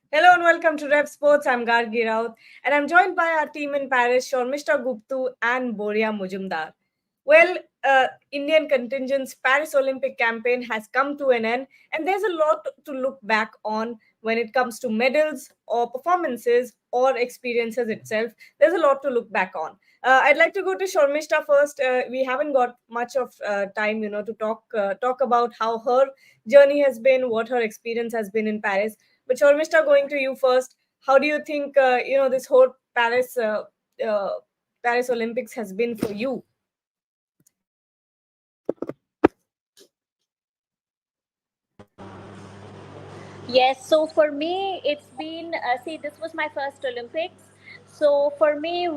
Hello and welcome to Rev Sports. I'm Gargi Raut and I'm joined by our team in Paris, Shormishta Guptu and Boria Mujumdar. Well, Indian contingent's Paris Olympic campaign has come to an end, and there's a lot to look back on when it comes to medals or performances or experiences itself. There's a lot to look back on. I'd like to go to Shormishta first. We haven't got much of time, to talk about how her journey has been, what her experience has been in Paris. But Shormishta, going to you first. How do you think this whole uh, Paris Olympics has been for you? Yes, so for me, it's been, this was my first Olympics. So for me,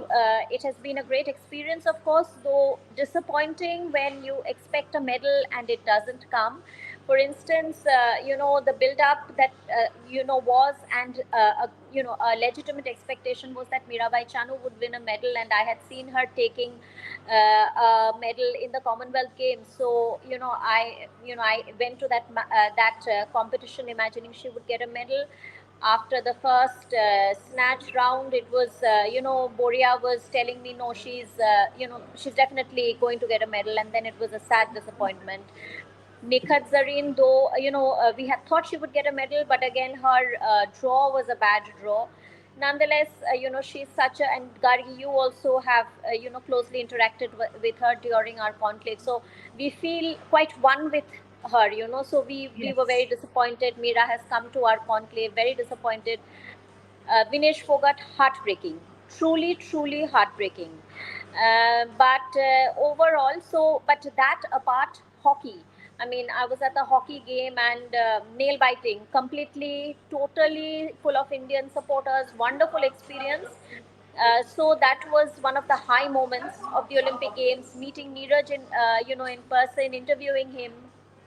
it has been a great experience, of course, though disappointing when you expect a medal and it doesn't come. For instance, the build up that, was, and, a legitimate expectation was that Mirabai Chanu would win a medal, and I had seen her taking a medal in the Commonwealth Games. So I went to that competition imagining she would get a medal. After the first snatch round, it was Boria was telling me no, she's definitely going to get a medal, and then it was a sad disappointment. Nikhat Zareen, though, we had thought she would get a medal, but again, her draw was a bad draw. Nonetheless, she's such a, and Gargi, you also have, closely interacted with her during our conclave. So we feel quite one with her, So we were very Yes. disappointed. Mira has come to our conclave, very disappointed. Vinesh Fogart, heartbreaking, truly heartbreaking. But overall, but that apart, hockey. I mean, I was at the hockey game and nail biting, completely, totally full of Indian supporters, wonderful experience. So that was one of the high moments of the Olympic Games. Meeting Neeraj in person, interviewing him,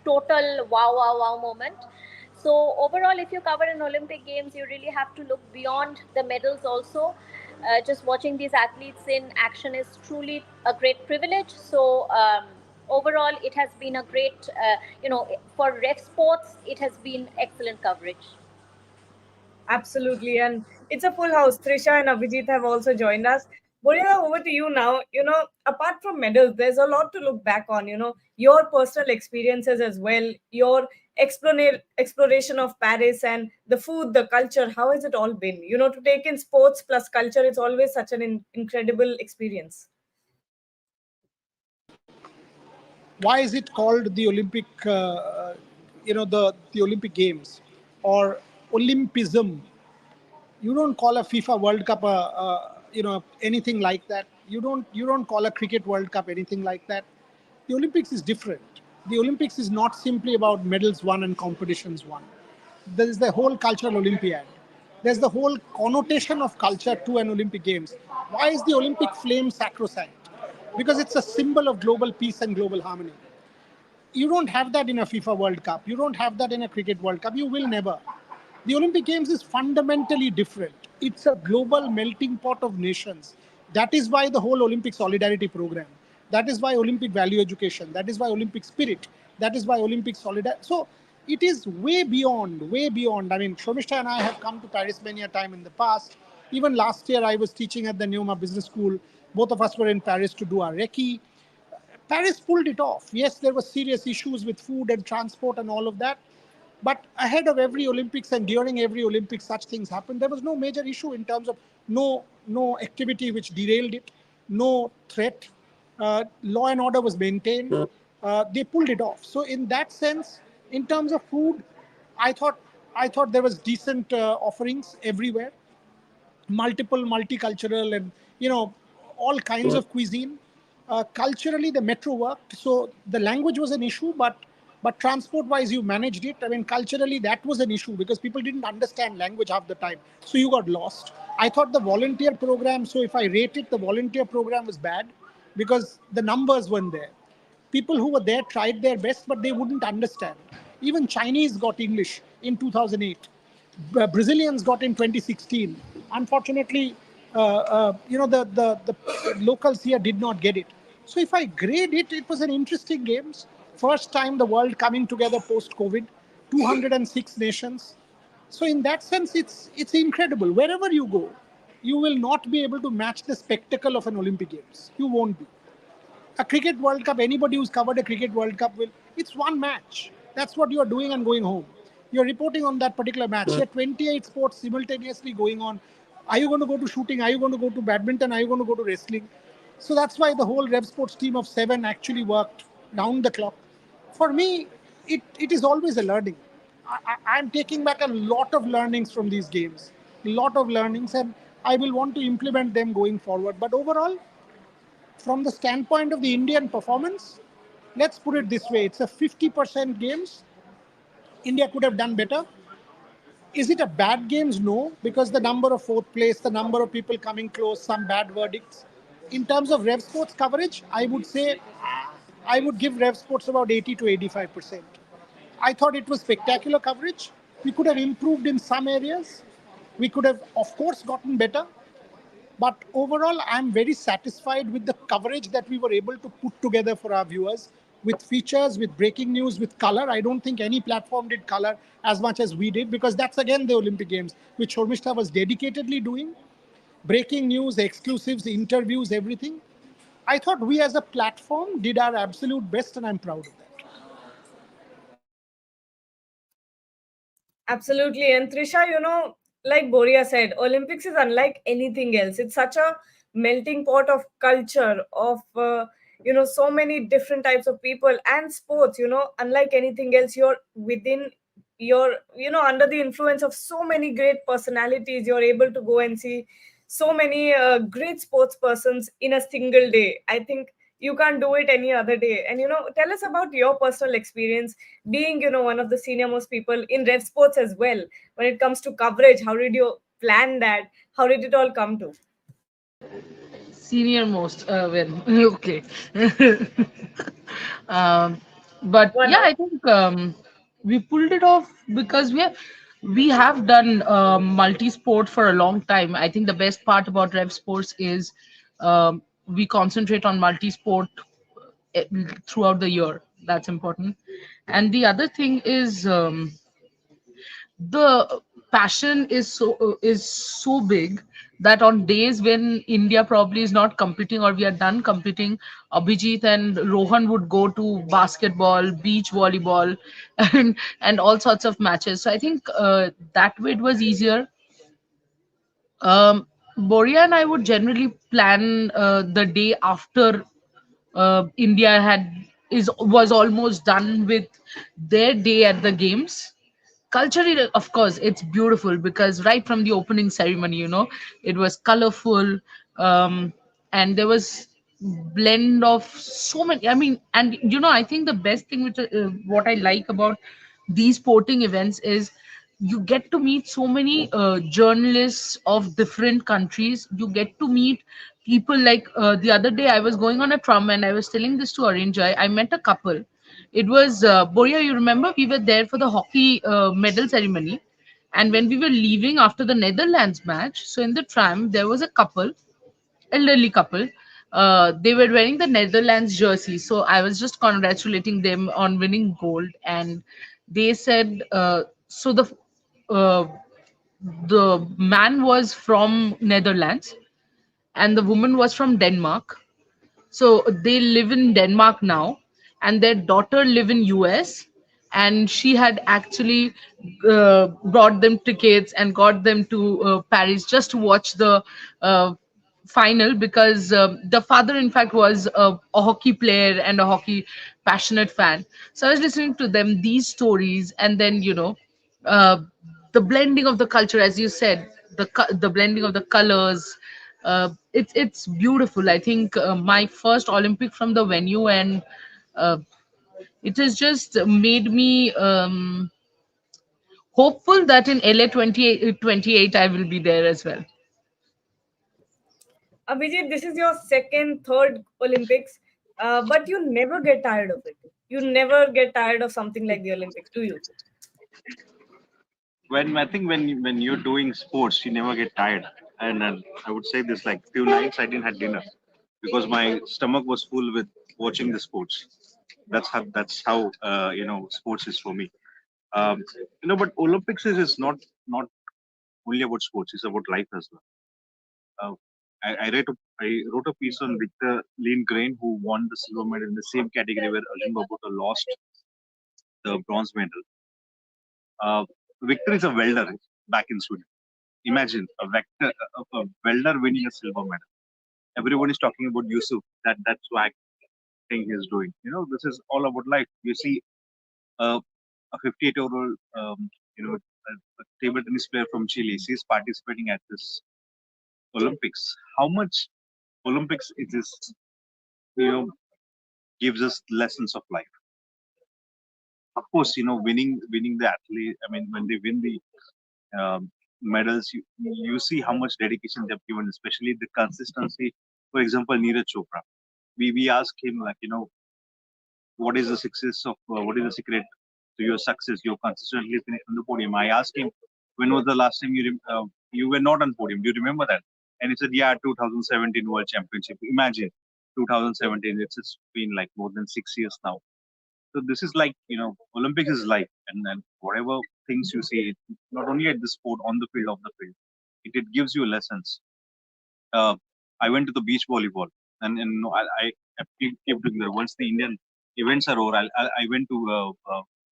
total wow moment. So overall, if you cover an Olympic Games, you really have to look beyond the medals also. Just watching these athletes in action is truly a great privilege. So overall, it has been a great, for ref sports, it has been excellent coverage. Absolutely. And it's a full house. Trisha and Abhijit have also joined us. Boria, over to you now. Apart from medals, there's a lot to look back on, your personal experiences as well, your exploration of Paris and the food, the culture. How has it all been? To take in sports plus culture, it's always such an incredible experience. Why is it called the Olympic, the Olympic Games or Olympism? You don't call a FIFA World Cup anything like that. You don't call a cricket World Cup anything like that. The Olympics is different. The Olympics is not simply about medals won and competitions won. There is the whole cultural Olympiad. There's the whole connotation of culture to an Olympic Games. Why is the Olympic flame sacrosanct? Because it's a symbol of global peace and global harmony. You don't have that in a FIFA World Cup. You don't have that in a Cricket World Cup. You will never. The Olympic Games is fundamentally different. It's a global melting pot of nations. That is why the whole Olympic Solidarity Program. That is why Olympic value education. That is why Olympic spirit. That is why Olympic solidarity. So it is way beyond, way beyond. I mean, Shomishta and I have come to Paris many a time in the past. Even last year, I was teaching at the Neoma Business School. Both of us were in Paris to do our recce. Paris pulled it off. Yes, there were serious issues with food and transport and all of that. But ahead of every Olympics and during every Olympics, such things happened. There was no major issue in terms of no activity which derailed it, no threat. Law and order was maintained. They pulled it off. So in that sense, in terms of food, I thought I thought there was decent offerings everywhere, multicultural, and all kinds of cuisine. Culturally, the metro worked, so the language was an issue, but transport-wise, you managed it. I mean, culturally, that was an issue because people didn't understand language half the time, so you got lost. I thought the volunteer program. So if I rate it, the volunteer program was bad because the numbers weren't there. People who were there tried their best, but they wouldn't understand. Even Chinese got English in 2008. Brazilians got in 2016. Unfortunately, the locals here did not get it. So if I grade it, it was an interesting games. First time the world coming together post-COVID, 206 nations, So in that sense, it's incredible. Wherever you go, you will not be able to match the spectacle of an Olympic Games. You won't be. A cricket World Cup, anybody who's covered a cricket World Cup will, it's one match. That's what you're doing and going home. You're reporting on that particular match. There are 28 sports simultaneously going on. Are you going to go to shooting? Are you going to go to badminton? Are you going to go to wrestling? So that's why the whole Rev Sports team of 7 actually worked round the clock. For me, it is always a learning. I'm taking back a lot of learnings from these games, a lot of learnings, and I will want to implement them going forward. But overall, from the standpoint of the Indian performance, let's put it this way: it's a 50% games. India could have done better. Is it a bad games? No, because the number of fourth place, the number of people coming close, some bad verdicts. In terms of Rev Sports coverage, I would say I would give Rev Sports about 80 to 85%. I thought it was spectacular coverage. We could have improved in some areas. We could have, of course, gotten better. But overall, I'm very satisfied with the coverage that we were able to put together for our viewers with features, with breaking news, with color. I don't think any platform did color as much as we did because that's again the Olympic Games, which Shormishta was dedicatedly doing. Breaking news, exclusives, interviews, everything. I thought we as a platform did our absolute best, and I'm proud of that. Absolutely. And Trisha, like Boria said, Olympics is unlike anything else. It's such a melting pot of culture, of, so many different types of people and sports, unlike anything else. You're under the influence of so many great personalities. You're able to go and see so many great sports persons in a single day. I think you can't do it any other day. And tell us about your personal experience being one of the senior most people in rev sports as well. When it comes to coverage, how did you plan that? How did it all come to? Senior most, well, okay. um, but One yeah, up. I think we pulled it off because we have done multi-sport for a long time. I think the best part about rev sports is we concentrate on multi-sport eh, throughout the year. That's important. And the other thing is the passion is so big that on days when India probably is not competing or we are done competing, Abhijit and Rohan would go to basketball, beach volleyball, and all sorts of matches. So I think that way it was easier. Boria and I would generally plan the day after India had is was almost done with their day at the games. Culturally, of course, it's beautiful because right from the opening ceremony, it was colorful, and there was blend of so many. I mean, and I think the best thing which what I like about these sporting events is you get to meet so many journalists of different countries. You get to meet people like the other day I was going on a tram and I was telling this to Arunjoy. I met a couple. It was Boria. You remember we were there for the hockey medal ceremony, and when we were leaving after the Netherlands match, so in the tram there was a couple, elderly couple. They were wearing the Netherlands jersey, so I was just congratulating them on winning gold, and they said, so uh, the man was from Netherlands and the woman was from Denmark, so they live in Denmark now, and their daughter live in US, and she had actually brought them tickets and got them to Paris just to watch the uh, final because the father, in fact, was a hockey player and a hockey passionate fan. So I was listening to them these stories, and then uh, the blending of the culture, as you said, the blending of the colors, it's beautiful. I think my first Olympic from the venue, and uh, it has just made me hopeful that in LA 2028 I will be there as well. Abhijit, this is your second, third Olympics, but you never get tired of it. You never get tired of something like the Olympics, do you? When I think when you're doing sports, you never get tired. And I would say this: like few nights I didn't have dinner because my stomach was full with watching the sports. That's how sports is for me. But Olympics is not only about sports; it's about life as well. Uh, I wrote a piece on Victor Lindgren, who won the silver medal in the same category where Arjun Babota lost the bronze medal. Uh, Victor is a welder back in Sweden. Imagine a welder winning a silver medal. Everyone is talking about Yusuf, that swag thing he's doing. This is all about life. You see a 58-year-old, a table tennis player from Chile. She's participating at this Olympics. How much Olympics is this? You know, gives us lessons of life. Of course, winning the athlete. I mean, when they win the medals, you see how much dedication they've given, especially the consistency. For example, Neeraj Chopra. We ask him like, what is the success of what is the secret to your success? You're consistently finished on the podium. I asked him, when was the last time you were not on podium? Do you remember that? And he said, yeah, 2017 World Championship. Imagine 2017. It's been like more than 6 years now. So this is like, Olympics is life, and whatever things you see, not only at the sport, on the field, off the field, it gives you lessons. uh, I went to the beach volleyball, and I keep doing that. Once the Indian events are over, I went to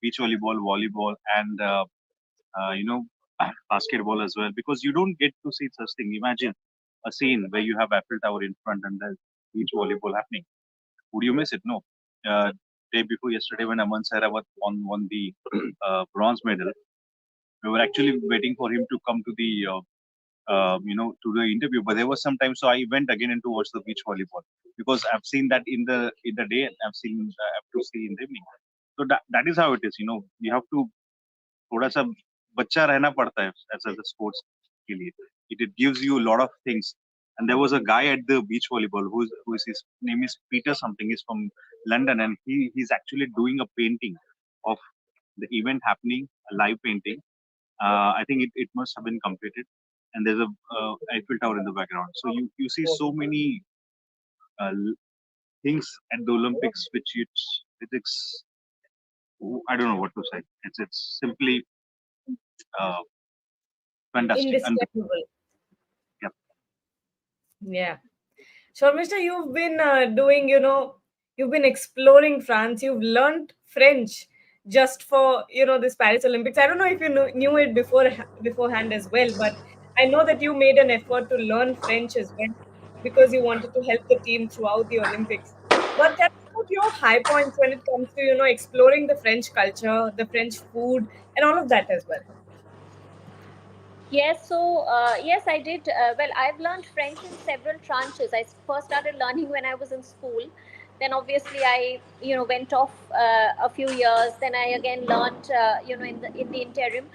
beach volleyball, volleyball, and basketball as well, because you don't get to see such thing. Imagine a scene where you have Eiffel Tower in front and there's beach volleyball happening. Would you miss it? No. Uh, Day before yesterday, when Aman Sehrawat won the bronze medal, we were actually waiting for him to come to the to the interview. But there was some time, so I went again and to watch the beach volleyball, because I've seen that in the day, and I have to see in the evening. So that is how it is. You have to थोड़ा सा बच्चा रहना पड़ता है as a sports के लिए. It gives you a lot of things. And there was a guy at the beach volleyball who is his name is Peter something. He's from London, and he's actually doing a painting of the event happening, a live painting. I think it must have been completed, and there's a Eiffel Tower in the background. So you see so many uh, things at the Olympics, which it's I don't know what to say. It's simply uh, fantastic. And Indescribable. yeah, Yeah. Sharmishta, you've been doing, you've been exploring France. You've learned French just for, this Paris Olympics. I don't know if you knew it beforehand as well, but I know that you made an effort to learn French as well because you wanted to help the team throughout the Olympics. But tell me about your high points when it comes to, exploring the French culture, the French food, and all of that as well. Yes, so yes, I did. Well, I've learned French in several tranches. I first started learning when I was in school. Then obviously I, went off a few years. Then I again learned, in the interim.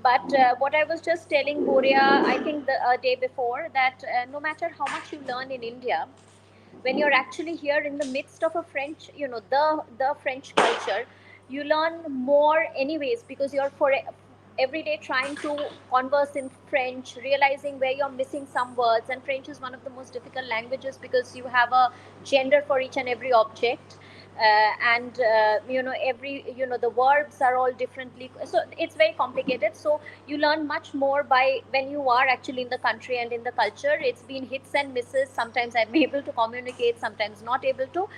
But what I was just telling Boria, I think the day before, that no matter how much you learn in India, when you're actually here in the midst of a French, the French culture, you learn more anyways, because you're for every day trying to converse in French, realizing where you're missing some words. And French is one of the most difficult languages because you have a gender for each and every object. And every, the verbs are all differently, so it's very complicated. So you learn much more by when you are actually in the country and in the culture. It's been hits and misses. Sometimes I'm able to communicate, sometimes not able to.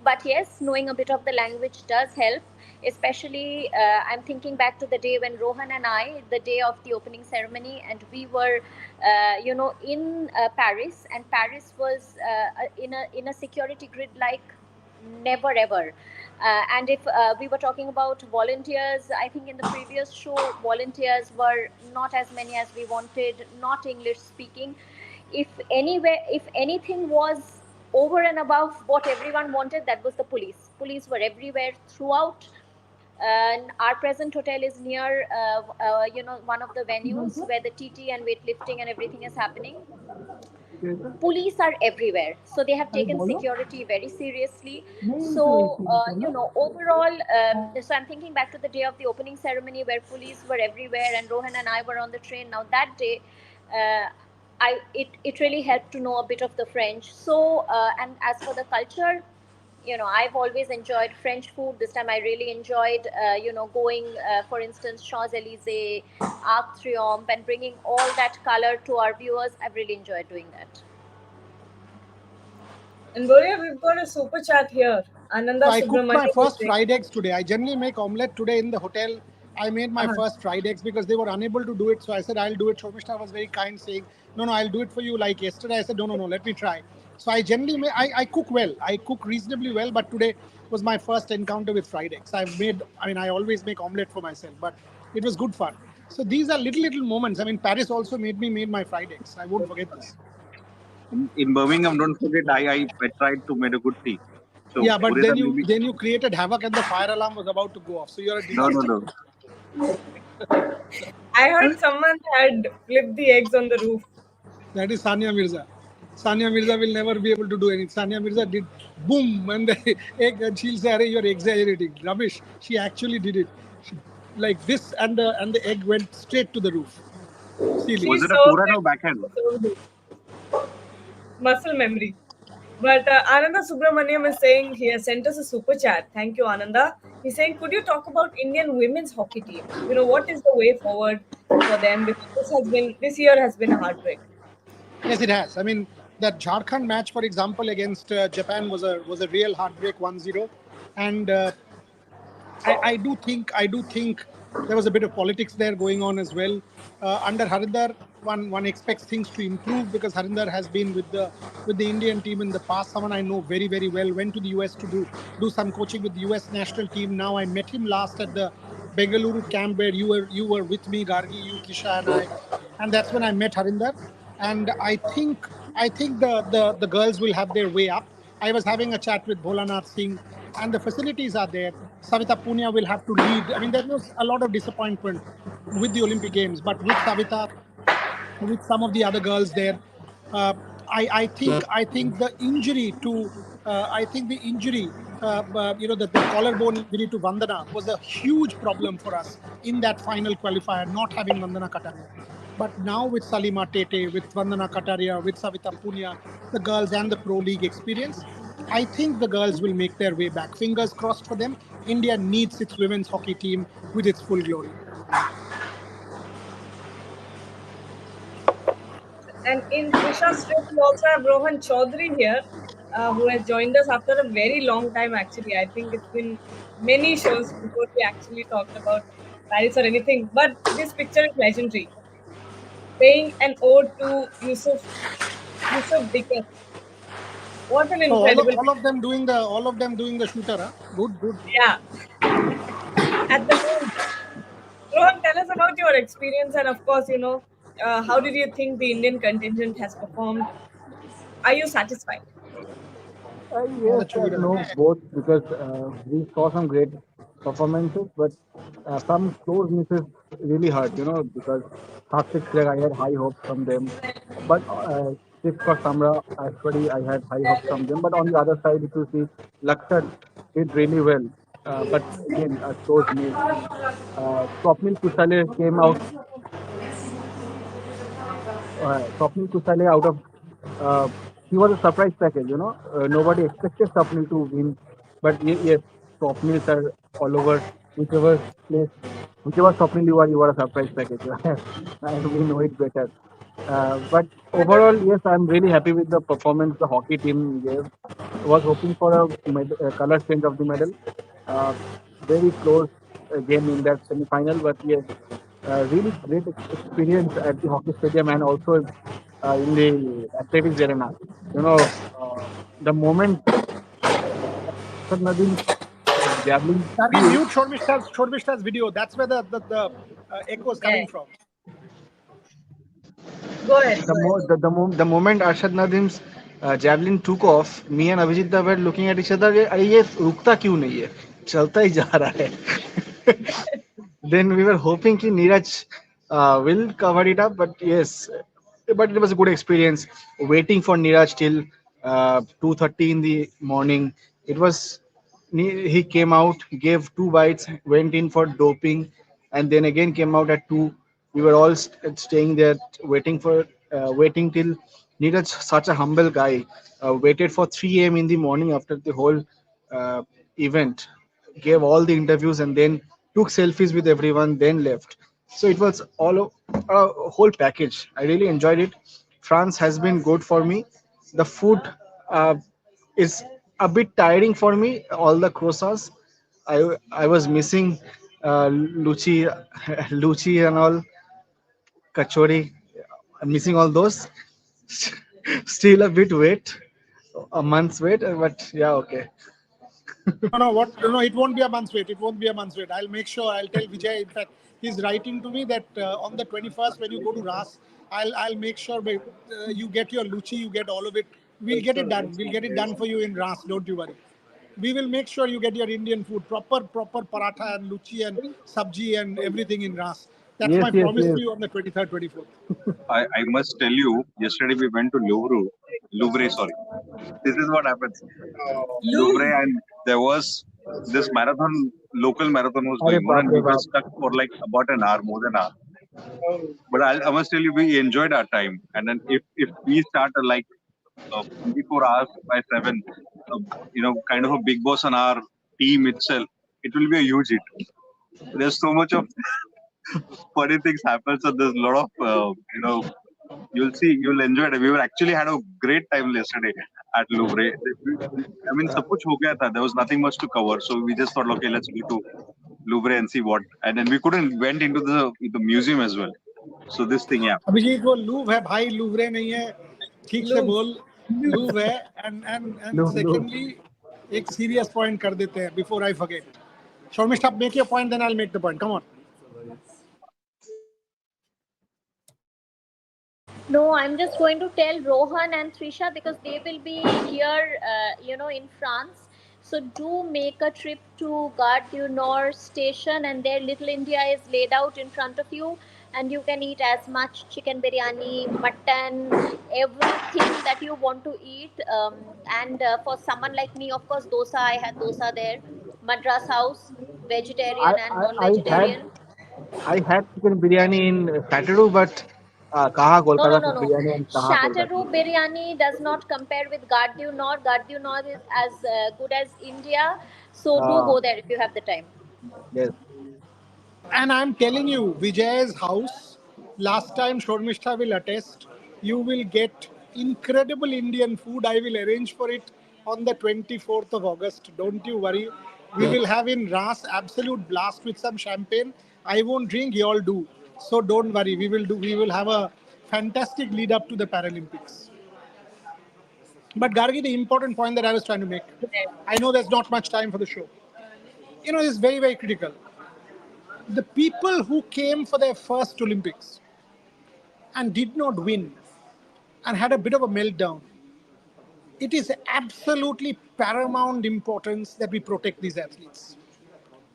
But yes, knowing a bit of the language does help. Especially I'm thinking back to the day when Rohan and I, the day of the opening ceremony, and we were in Paris, and Paris was in a security grid like never ever. And if we were talking about volunteers, I think in the previous show, volunteers were not as many as we wanted, not English speaking. If anything was over and above what everyone wanted, that was the police. Police were everywhere throughout. And our present hotel is near one of the venues where the TT and weightlifting and everything is happening. Police are everywhere, so they have taken security very seriously. So overall, so I'm thinking back to the day of the opening ceremony where police were everywhere and Rohan and I were on the train. Now that day, uh, it really helped to know a bit of the French. So and as for the culture, I've always enjoyed French food. This time I really enjoyed, going, for instance, Champs Elysees, Arc de Triomphe, and bringing all that color to our viewers. I've really enjoyed doing that. And Boria, we've got a super chat here. So Ananda I cooked my Subramanian is first saying, fried eggs today. I generally make omelette today in the hotel. I made my uh-huh. first fried eggs because they were unable to do it. So I said, I'll do it. Shomishna was very kind, saying, no, no, I'll do it for you. Like yesterday, I said, no, no, no, let me try. So I generally make, I cook well. I cook reasonably well. But today was my first encounter with fried eggs. I always make omelette for myself, but it was good fun. So these are little moments. I mean, Paris also made my fried eggs. I won't forget this. In Birmingham, don't forget, I tried to make a good tea. So Yeah, but Purita, maybe then you created havoc and the fire alarm was about to go off. So you're a no, no, disaster. no. I heard someone had flipped the eggs on the roof. That is Sania Mirza. Sania Mirza will never be able to do anything. Sania Mirza did boom and the egg, and she'll say, "Arey, you're exaggerating." Rubbish. She actually did it. She, like this, and the egg went straight to the roof. Silly. Was She's it a so forehand or good. backhand? So good. Muscle memory. But Ananda Subramaniam is saying he has sent us a super chat. Thank you, Ananda. He's saying, could you talk about Indian women's hockey team? What is the way forward for them? Because this year has been a heartbreak. Yes, it has. I mean, that Jharkhand match, for example, against Japan was a real heartbreak 1-0. And I do think there was a bit of politics there going on as well. Under Harinder, one expects things to improve because Harinder has been with the Indian team in the past. Someone I know very well. Went to the US to do some coaching with the US national team. Now I met him last at the Bengaluru camp where you were with me, Gargi, you, Kisha, and I, and that's when I met Harinder. And I think the girls will have their way up. I was having a chat with Bholanath Singh, and the facilities are there. Savita Punia will have to lead. I mean, there was a lot of disappointment with the Olympic Games, but with Savita, with some of the other girls there, uh, I think the injury to I think the injury the collarbone injury to Vandana was a huge problem for us in that final qualifier, not having Vandana Kataria. But now with Salima Tete, with Vandana Kataria, with Savita Punia, the girls and the Pro League experience, I think the girls will make their way back. Fingers crossed for them. India needs its women's hockey team with its full glory. And in Trisha Strip, we also have Rohan Chaudhary here, who has joined us after a very long time, actually. I think it's been many shows before we actually talked about Paris or anything. But this picture is legendary. Paying an ode to Yusuf Dicker. What an So incredible picture. all of them doing the shooter, huh? Good. Yeah, at the moon. Rohan, tell us about your experience and, of course, how did you think the Indian contingent has performed? Are you satisfied? Yes and no, both because we saw some great performances, but some close misses really hurt, because Satvik Craig, I had high hopes from them. But Sifka Samra, actually, I had high hopes from them. But on the other side, if you see, Lakshat did really well. But again, a close miss. Swapnil Kusale came out Swapnil Kusale out of uh, he was a surprise package. Nobody expected Swapnil to win, but yes, Swapnils are all over whichever place, whichever Swapnil you are a surprise package, and we know it better. But overall, yes, I'm really happy with the performance the hockey team gave. Was hoping for a color change of the medal. Uh, Very close game in that semi-final, but yes, really great experience at the hockey stadium and also in the athletics arena. The moment Asad Nadeem's javelin Dargi, flew, mute Shormishta's video. That's where the echo is Yeah. coming from. Go ahead. the, mo- the moment Arshad Nadeem's javelin took off, me and Abhijit Da were looking at each other. अरे ये रुकता क्यों नहीं है? चलता ही जा रहा है. Then we were hoping कि Neeraj will cover it up, but yes, but it was a good experience waiting for Neeraj till 2:30 in the morning. It was he came out, gave two bites, went in for doping, and then again came out at 2. We were all staying there waiting till Neeraj, such a humble guy, waited for 3 a.m. in the morning after the whole uh, event, gave all the interviews, and then took selfies with everyone, then left. So it was a whole package. I really enjoyed it. France has been good for me. The food uh, is a bit tiring for me. All the croissants, I was missing luchi, luchi and all, kachori. I'm missing all those. Still a bit wait, a month's wait, but yeah, okay. No, no, what? No, it won't be a month's wait. It won't be a month's wait. I'll make sure. I'll tell Vijay. In fact, he's writing to me that on the 21st, when you go to Ras, I'll make sure you get your luchi, you get all of it. We'll get it done. We'll get it done for you in Ras. Don't you worry. We will make sure you get your Indian food, proper paratha and luchi and sabji and everything in Ras. That's Yes, my yes, promise yes. to you on the 23rd, 24th. I must tell you, yesterday we went to Louvre, sorry. This is what happens. Louvre, Louvre. and there was this marathon, local marathon was अरे going on, बाप and रे we were बाप. stuck for like about an hour, more than an hour. But I must tell you, we enjoyed our time. And then if we start like 24 hours by 7, kind of a big boss on our team itself, it will be a huge hit. There's so much of funny things happen. So there's a lot of, you'll see, you'll enjoy it. We were actually had a great time yesterday at Louvre. I mean, सब कुछ हो गया था. There was nothing much to cover. So we just thought, okay, let's go to Louvre and see what. And then we couldn't went into the museum as well. So this thing, yeah. Abhijit वो Louvre है भाई लूवरे नहीं है ठीक से Louvre. बोल Louvre है and Look, look. Secondly एक सीरियस पॉइंट कर देते हैं before I forget Sharmishtha make your point then I will make the point come on No, I'm just going to tell Rohan and Trisha because they will be here, in France. So do make a trip to Gare du Nord station, and there Little India is laid out in front of you, and you can eat as much chicken biryani, mutton, everything that you want to eat. And for someone like me, of course, dosa. I had dosa there. Madras House, I, vegetarian and I, I had non-vegetarian. I had chicken biryani in Saturday, but kaha No, no, Kolkata no, food no. biryani and kaha Kolkata. Chateau biryani does not compare with Gardu Nord. Gardu Nord is as good as India. So do Uh, go there if you have the time. yes. and I'm telling you Vijay's house last time Shormishta will attest you will get incredible Indian food I will arrange for it on the 24th of August don't you worry we will have in Ras absolute blast with some champagne I won't drink you all do so don't worry we will have a fantastic lead up to the Paralympics. But Gargi, the important point that I was trying to make, I know there's not much time for the show. This is very, very critical. The people who came for their first Olympics and did not win and had a bit of a meltdown, it is absolutely paramount importance that we protect these athletes.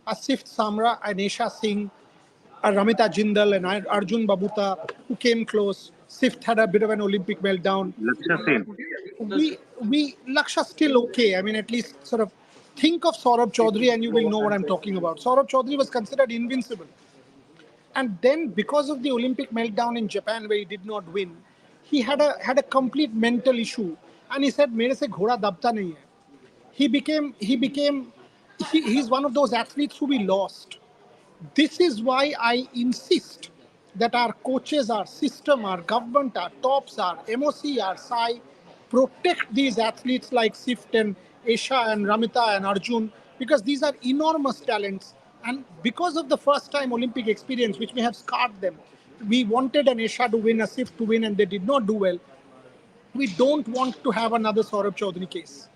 Asif Samra and Esha Singh, Ramita Jindal and Arjun Babuta, who came close. Sift had a bit of an Olympic meltdown. Laksha Sen. We Laksha still okay. I mean, at least sort of think of Saurabh Chaudhary and you will know what I'm talking about. Saurabh Chaudhary was considered invincible. And then because of the Olympic meltdown in Japan where he did not win, he had a complete mental issue. And he said, मेरे से घोड़ा दबता नहीं है. He's one of those athletes who we lost. This is why I insist that our coaches, our system, our government, our tops, our MOC, our SAI protect these athletes like Sift and Esha and Ramita and Arjun because these are enormous talents. And because of the first time Olympic experience, which may have scarred them, we wanted an Esha to win, a Sift to win, and they did not do well. We don't want to have another Saurabh Chaudhary case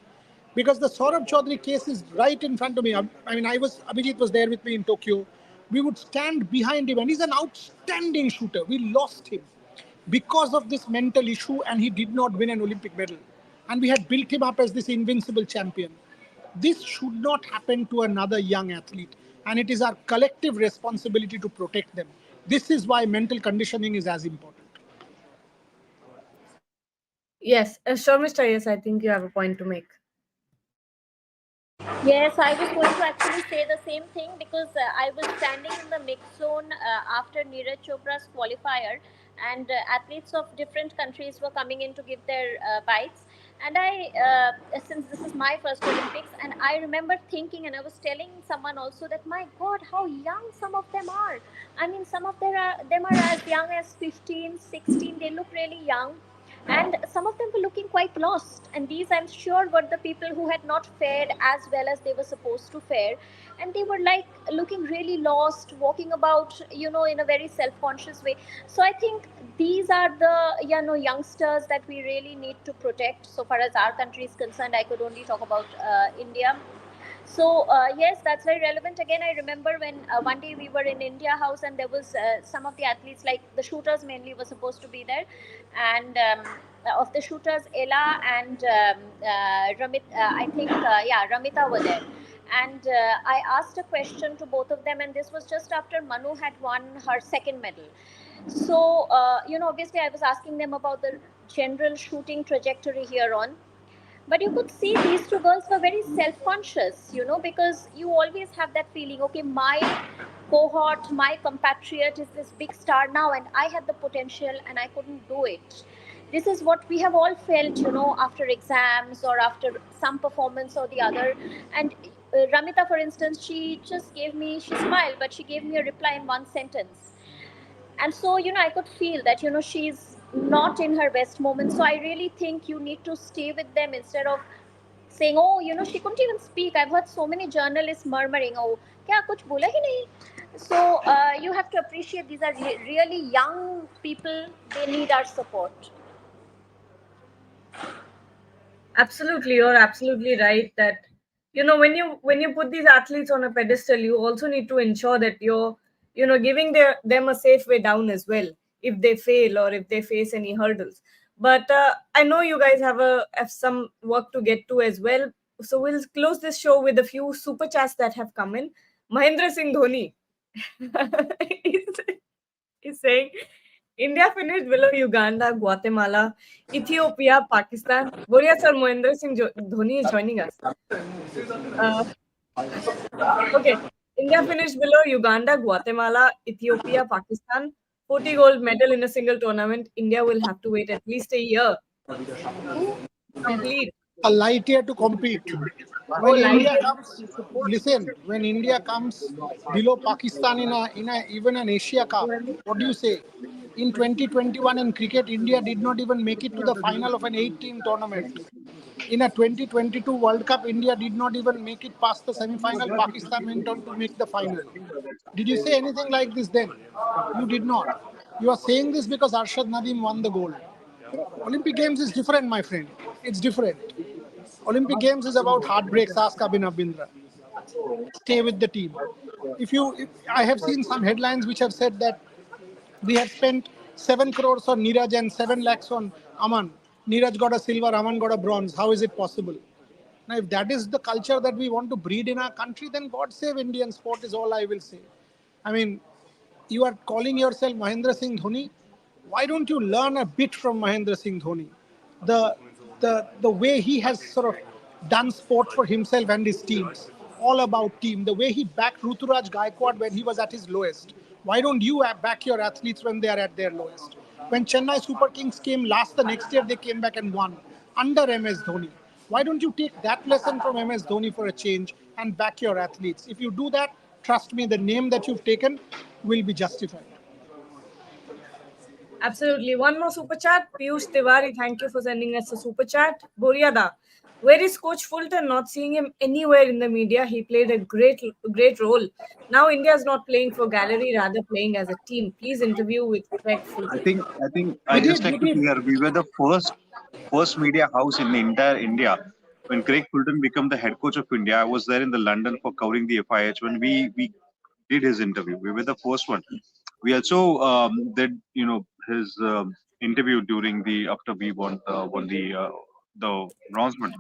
because the Saurabh Chaudhary case is right in front of me. I mean, Abhijit was there with me in Tokyo. We would stand behind him, and he's an outstanding shooter. We lost him because of this mental issue, and he did not win an Olympic medal. And we had built him up as this invincible champion. This should not happen to another young athlete, and it is our collective responsibility to protect them. This is why mental conditioning is as important. Yes, Sharmishta, yes, I think you have a point to make. Yes, I was going to actually say the same thing because I was standing in the mix zone after Neeraj Chopra's qualifier, and athletes of different countries were coming in to give their bites. And since this is my first Olympics, and I remember thinking, and I was telling someone also that my God, how young some of them are. I mean, some of them are as young as 15, 16. They look really young, and some of them were looking quite lost. And these, I'm sure, were the people who had not fared as well as they were supposed to fare, and they were like looking really lost, walking about, in a very self-conscious way. So I think these are the youngsters that we really need to protect. So far as our country is concerned, I could only talk about India. So yes, that's very relevant. Again, I remember when one day we were in India House, and there was some of the athletes, like the shooters mainly, were supposed to be there, and of the shooters, Ella and Ramit, I think, yeah, Ramita were there. And I asked a question to both of them, and this was just after Manu had won her second medal. So obviously, I was asking them about the general shooting trajectory here on, but you could see these two girls were very self-conscious, because you always have that feeling, okay, my cohort, my compatriot is this big star now, and I had the potential and I couldn't do it. This is what we have all felt, after exams or after some performance or the other. And Ramita, for instance, she smiled, but she gave me a reply in one sentence. And so I could feel that she's not in her best moment. So I really think you need to stay with them instead of saying, oh, she couldn't even speak. I've heard so many journalists murmuring, oh, kya kuch bola hi nahi. So you have to appreciate these are really young people. They need our support. Absolutely, you're absolutely right that when you put these athletes on a pedestal, you also need to ensure that you're giving them a safe way down as well if they fail or if they face any hurdles. But I know you guys have some work to get to as well, so we'll close this show with a few super chats that have come in. Mahendra Singh Dhoni is, is saying India finished below Uganda, Guatemala, Ethiopia, Pakistan. Boria sir, Mohendra Singh Dhoni is joining us. Uh, okay. India finished below Uganda, Guatemala, Ethiopia, Pakistan. 40 gold medal in a single tournament. India will have to wait at least a year to complete. A light year to compete. Oh, When light India year. comes, listen. When India comes below Pakistan in a even an Asia Cup, what do you say? In 2021 in cricket, India did not even make it to the final of an 8-team tournament. In a 2022 World Cup, India did not even make it past the semi-final. Pakistan went on to make the final. Did you say anything like this then? You did not. You are saying this because Arshad Nadeem won the gold. Olympic Games is different, my friend. It's different. Olympic Games is about heartbreaks. Ask Abhinav Bindra. Stay with the team. If I have seen some headlines which have said that we have spent 7 crores on Neeraj and 7 lakhs on Aman. Neeraj got a silver, Aman got a bronze. How is it possible? Now, if that is the culture that we want to breed in our country, then God save Indian sport is all I will say. I mean, you are calling yourself Mahendra Singh Dhoni. Why don't you learn a bit from Mahendra Singh Dhoni? The the way he has sort of done sport for himself and his teams, all about team. The way he backed Ruturaj Gaikwad when he was at his lowest. Why don't you back your athletes when they are at their lowest? When Chennai Super Kings came last the next year, they came back and won under MS Dhoni. Why don't you take that lesson from MS Dhoni for a change and back your athletes? If you do that, trust me, the name that you've taken will be justified. Absolutely. One more super chat. Piyush Tiwari, thank you for sending us a super chat. Boriada, where is Coach Fulton? Not seeing him anywhere in the media. He played a great role. Now India is not playing for gallery, rather playing as a team. Please interview with Craig Fulton. I think You I just did, like you to did. clear. We were the first media house in the entire India. When Craig Fulton became the head coach of India, I was there in the London for covering the FIH when we did his interview. We were the first one. We also did his interview during the after we won the bronze medal.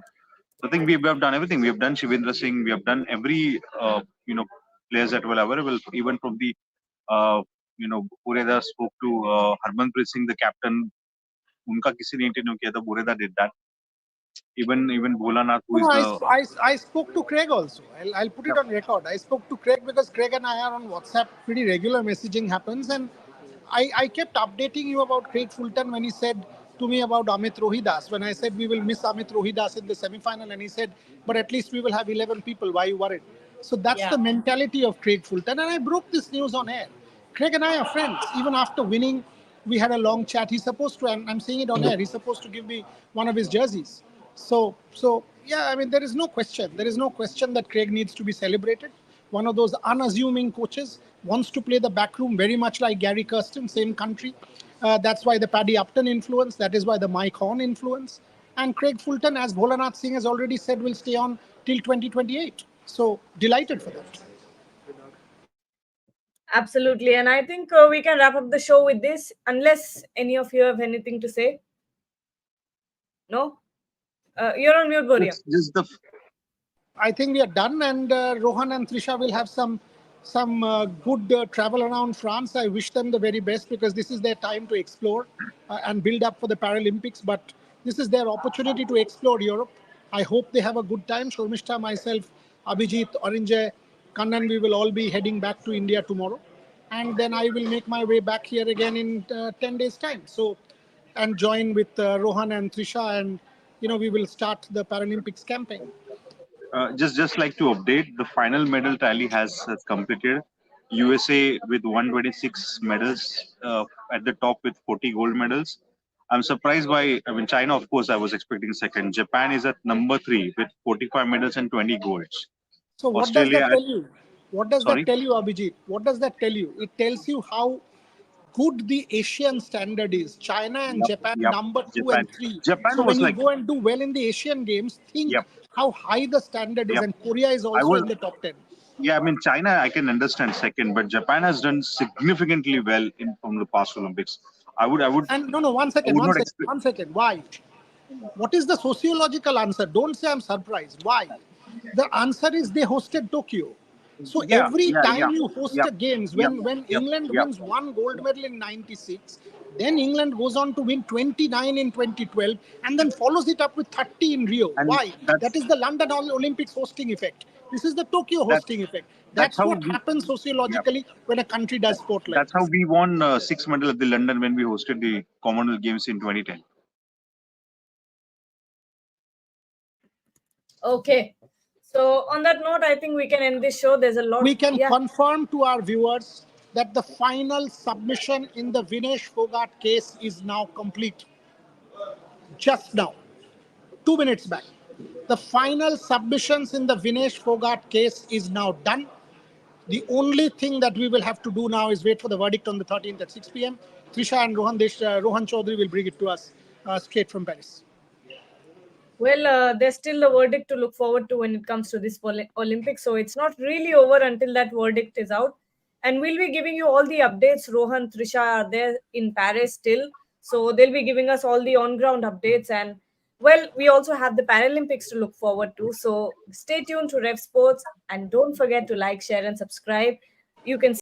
So I think we have done everything. We have done Shivendra Singh. We have done every players that were available, even from the Bureda spoke to Harmanpreet Singh, the captain. उनका किसी ने interview किया था. Bureda did that. Even Bholanath, who No, is no, the I spoke to Craig also. I'll put it on record. I spoke to Craig because Craig and I are on WhatsApp. Pretty regular messaging happens. And I kept updating you about Craig Fulton when he said to me about Amit Rohidas when I said we will miss Amit Rohidas in the semi-final, and he said, "But at least we will have 11 people. Why are you worried?" So that's Yeah. the mentality of Craig Fulton, and I broke this news on air. Craig and I are friends. Even after winning, we had a long chat. He's supposed to, and I'm saying it on air, he's supposed to give me one of his jerseys. So yeah, I mean, there is no question. There is no question that Craig needs to be celebrated. One of those unassuming coaches, wants to play the back room very much like Gary Kirsten, same country. That's why the Paddy Upton influence. That is why the Mike Horn influence. And Craig Fulton, as Bholanath Singh has already said, will stay on till 2028. So delighted for that. Absolutely. And I think we can wrap up the show with this, unless any of you have anything to say. No? You're on mute, Boria. Just the I think we are done, and Rohan and Trisha will have some good travel around France. I wish them the very best because this is their time to explore and build up for the Paralympics. But this is their opportunity to explore Europe. I hope they have a good time. Shormishta, myself, Abhijit, Orange, Kannan, we will all be heading back to India tomorrow, and then I will make my way back here again in 10 days' time. So, and join with Rohan and Trisha, and we will start the Paralympics campaign. just like to update, the final medal tally has completed. USA with 126 medals at the top with 40 gold medals. I'm surprised by, I mean, China, of course, I was expecting second. Japan is at number three with 45 medals and 20 golds. So what does Australia, that tell you? What does that sorry? tell you, Abhijit? What does that tell you? It tells you how good the Asian standard is. China and Yep, Japan yep. number two Japan. and three. So Japan when was you like, go and do well in the Asian games, think yep, how high the standard is. yep. And Korea is I also was, in the top 10. yeah, I mean, China, I can understand second, but Japan has done significantly well in from the past Olympics. And no, I would not expect. 1 second. Why? What is the sociological answer? Don't say I'm surprised. Why? The answer is they hosted Tokyo. So Yeah, every yeah, yeah, time you host yep, a games, yep, when yep, England yep. wins one gold medal in '96, then England goes on to win 29 in 2012, and then follows it up with 30 in Rio. And Why? That is the London Olympics hosting effect. This is the Tokyo that's hosting effect. that's That's how what we, happens yeah, sociologically when a country does sport like that's how this. we won six medal at the London when we hosted the Commonwealth Games in 2010. Okay. So on that note, I think we can end this show. There's a lot. We can Yeah. confirm to our viewers that the final submission in the Vinesh Fogart case is now complete. Just now, 2 minutes back. The final submissions in the Vinesh Fogart case is now done. The only thing that we will have to do now is wait for the verdict on the 13th at 6 p.m. Trisha and Rohan Chaudhary will bring it to us straight from Paris. Well, there's still a verdict to look forward to when it comes to this Olympics. So it's not really over until that verdict is out. And we'll be giving you all the updates. Rohan, Trisha are there in Paris still. So they'll be giving us all the on ground updates. And well, we also have the Paralympics to look forward to. So stay tuned to Rev Sports and don't forget to like, share, and subscribe. You can